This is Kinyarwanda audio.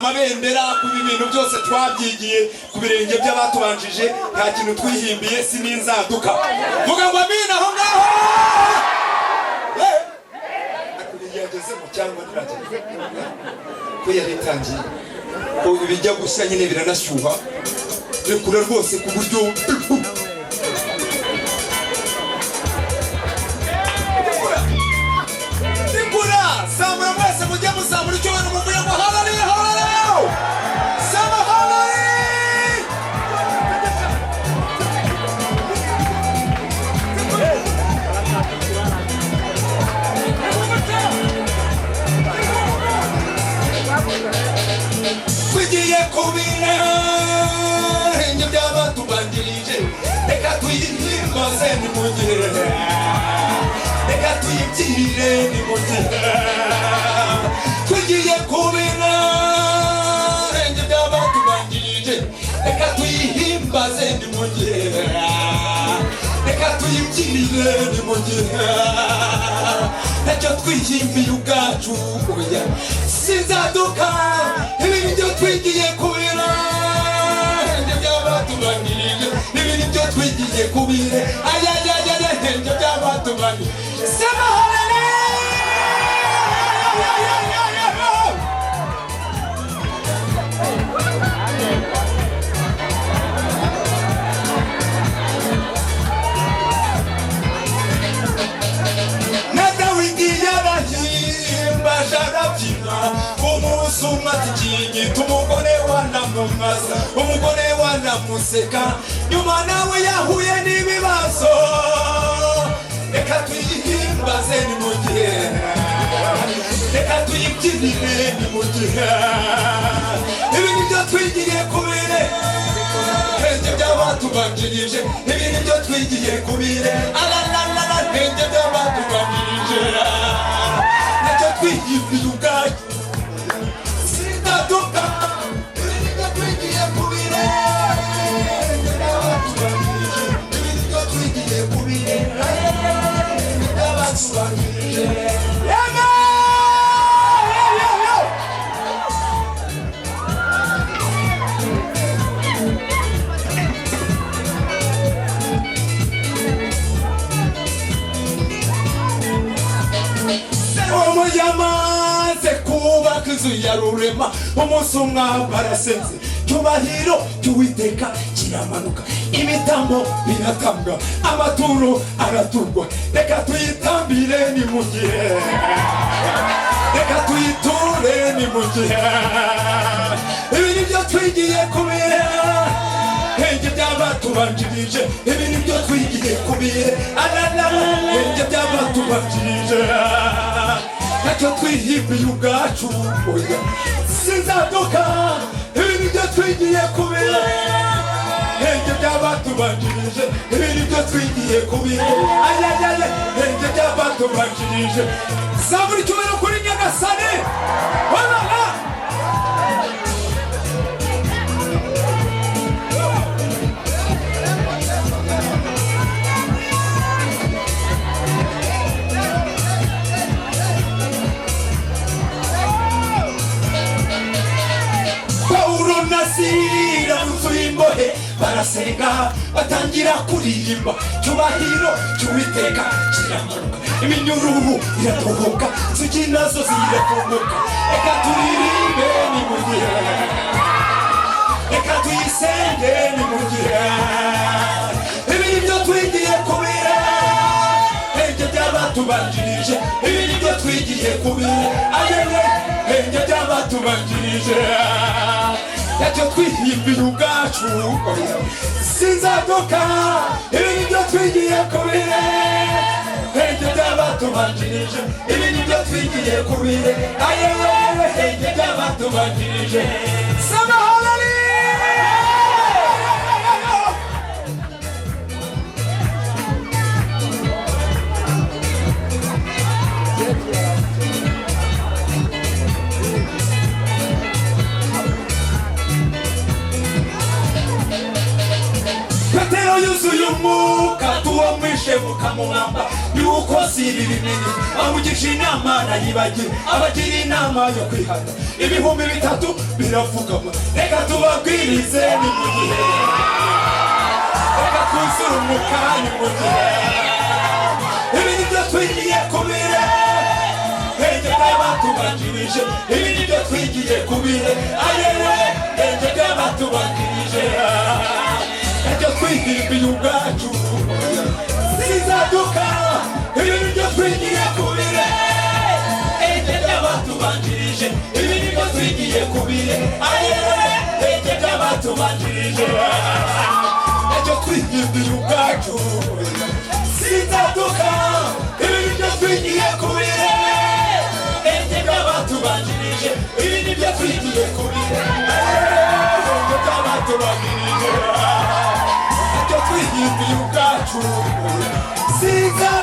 amabendera ku bintu byose twabyigiye ku birenge by'abatubanjije nta kintu twihimbiye si n'inzaduka vuga ngo amina aho ngaho yageze mu cyangwa ntirageze ko yaritangiye ko ibijya gushya nyine biranashyuha rekura rwose ku buryo rekura samura mwese mujye muzamura icyubahiro muvuye ngo haleluya haleluya sama tugiye kubira ibyo by'abatubanjirije reka tuyihimbaze ni mu gihe reka tuyibyinire ni mu gihe tugiye kubira ibyo by'abatubanjirije reka tuyihimbaze ni mu gihe reka tuyibyinire ni mu gihe ntacyo twihimbiye ubwacu oya sinzaduka ibintu byo twigiye kubira ibyo by'abatubanjirije ibintu byo twigiye kubira ayayayaya ibyo by'abatubanjirije sema haleluya umugore wanamumaza umugore wanamuseka nyuma nawe yahuye n'ibibazo reka tuyihimbaze ni mu gihe reka tuyibyinire ni mu gihe ibintu byo twigiye kubire ibyo by'abatubanjirije ibintu byo twigiye kubire alalala ibyo by'abatubanjirije ntacyo twihimbiye ubwacu sinzaduka ibintu byo twigiye kubire ibyo by'abatubanjirije ibintu byo twigiye kubire ibyo by'abatubanjirije yamaze kubaka inzu ya rurema umunsi umwami arasenze cyubahiro cy'uwiteka kiramanuka ibitambo biratambwa amaturo araturwa reka tuyitambire ni mu gihe reka tuyiture ni mu gihe ibintu byo twigiye kubira ibyo by'abatubanjirije ibintu byo twigiye kubira alalala ibyo by'abatubanjirije ntacyo twihimbiye ubwacu oya sinzaduka ibintu byo twigiye kubira ibyo by'abatubanjirije ibintu byo twigiye kubira ayayaya ibyo by'abatubanjirije zaburi cyubahiro kuri nyagasani walala nasira n'uzuyimbohe barasenga batangira kuririmba cyubahiro cy'uwiteka kiramanuka iminyururu iratohoka inzugi nazo zirafunguka reka turirimbe ni mu gihe reka tuyisenge ni mu gihe ibintu byo twigiye kubira ibyo by'abatubanjirije ibintu byo twigiye kubira ayewe ibyo by'abatubanjirije ntacyo twihimbiye ubwacu sinzaduka ibintu byo twigiye kubire ibyo by'abatubanjirije ibintu byo twigiye kubire ayewe ibyo by'abatubanjirije sama haleluya yuzuye umwuka tuwamwishe mukamubamba yuko si ibi binini bamugisha inama nayibagira abagira inama yo kwihana 3,000 birapfukama reka tubabwirize ni mu gihe reka twuzure umukanya mu gihe ibi nibyo twigiye kubire henge bw'abatubanjirije ibi nibyo twigiye kubire ayewe henge bw'abatubanjirije ibyo twigimbiye ubwacu sizaduka ibi nibyo twigiye kubire henge bw'abatubanjirije ibi nibyo twigiye kubire ayewe henge bw'abatubanjirije ibyo twigimbiye ubwacu sizaduka ibi nibyo twigiye kubire henge bw'abatubanjirije ibi nibyo twigiye kubire henge bw'abatubanjirije ibyo twigimbiye ubwacu sizaduka